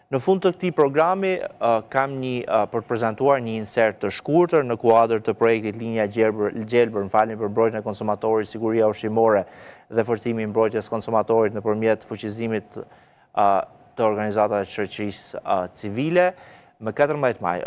Në fund të këtij programi kam për të prezantuar një insert të shkurtër në kuadër të projektit Linja Gjelbër për mbrojtjen e konsumatorit, siguria ushqimore dhe forcimi i mbrojtjes konsumatorit nëpërmjet fuqizimit të organizatave të shoqërisë civile. Më 14 maj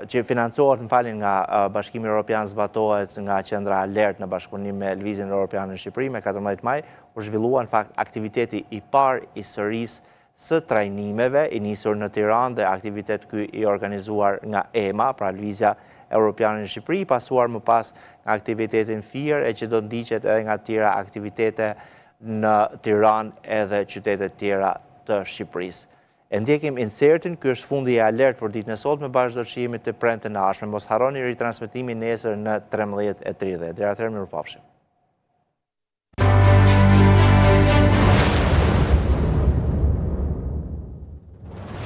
që financohet nga Bashkimi Evropian, zbatohet nga Qendra Alert në bashkëpunim me Lëvizjen Evropian në Shqipëri. Me 14 maj u zhvillua në fakt aktiviteti i parë i sërisë së trajnimeve, i nisur në Tiranë dhe aktivitet ky i organizuar nga EMA, pra Lëvizja Evropiane në Shqipëri, pasuar më pas nga aktivitetin FIR, e që do ndiqet edhe nga tjera aktivitete në Tiranë edhe qytetet tjera të Shqipërisë. E ndjekim insertin, ky është fundi i Alert për ditën e sotme, bashkë do të shihemi të premten e ardhshme. Mos harroni ritransmetimin nesër në 13:30. Deri atëherë, mirupafshim.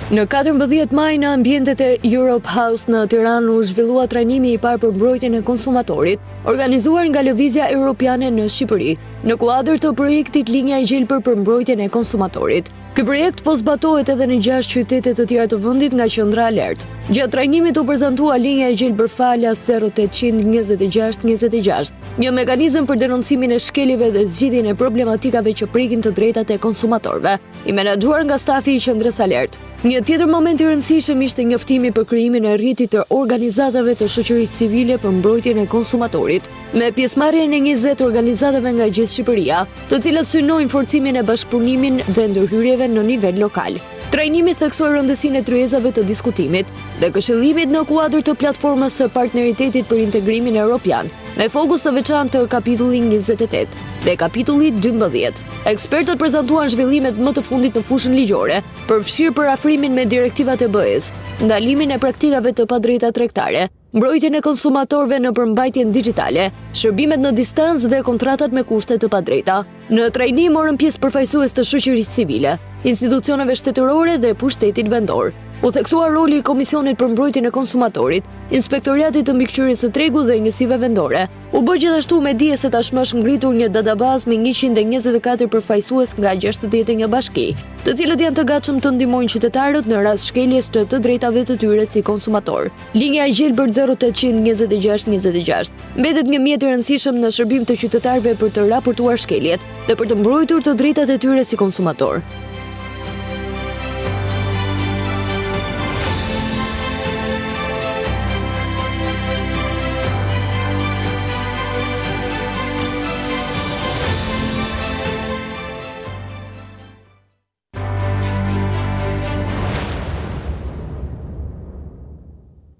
Në 14 maj në ambientet e Europe House në Tiranë u zhvillua trajnimi i parë për mbrojtjen e konsumatorit, organizuar nga Lëvizja Evropiane në Shqipëri, në kuadër të projektit Linja Gjelbër për mbrojtjen e konsumatorit. Ky projekt po zbatohet edhe në 6 qytete të tjera të vendit nga Qendra Alert. Gjatë trajnimit u prezantua Linja Gjelbër falas 0800 26 26, një mekanizëm për denoncimin e shkeljeve dhe zgjidhjen e problematikave që prekin të drejtat e konsumatorëve, i menaxhuar nga stafi i Qendrës Alert. Një tjetër moment i rëndësishëm ishte njoftimi për krijimin e rrjetit të organizatave të shoqërisë civile për mbrojtjen e konsumatorit, me pjesëmarrjen e 20 organizatave nga gjithë Shqipëria, të cilat synojnë forcimin e bashkëpunimin dhe ndërhyrjeve në nivel lokal. Trajnimi theksoi rëndësinë e tryezave të diskutimit dhe këshillimit në kuadër të platformës së partneritetit për integrimin evropian, me fokus të veçantë të kapitullit 28 dhe kapitullit 12. Ekspertët prezantuan zhvillimet më të fundit në fushën ligjore, përfshirë përafrimin me direktivat e BE-s, ndalimin e praktikave të padrejta tregtare, mbrojtjen e konsumatorëve në përmbajtjen digjitale, shërbimet në distancë dhe kontratat me kushte të padrejta. Në trajnim morën pjesë përfaqësues të shoqërisë civile, institucioneve shtetërore dhe pushtetit vendor. U theksua roli i Komisionit për mbrojtjen e konsumatorit, Inspektoriatit të Mbikëqyrjes së Tregut dhe njësive vendore. U bë gjithashtu me dije se tashmë është ngritur një databazë me 124 përfaqësues nga 61 bashki, të cilët janë të gatshëm të ndihmojnë qytetarët në rast shkeljes të drejtave të tyre si konsumator. Linja e Gjelbër 0800 26 26 mbetet një mjet i rëndësishëm në shërbim të qytetarëve për të raportuar shkeljet dhe për të mbrojtur të drejtat e tyre si konsumator.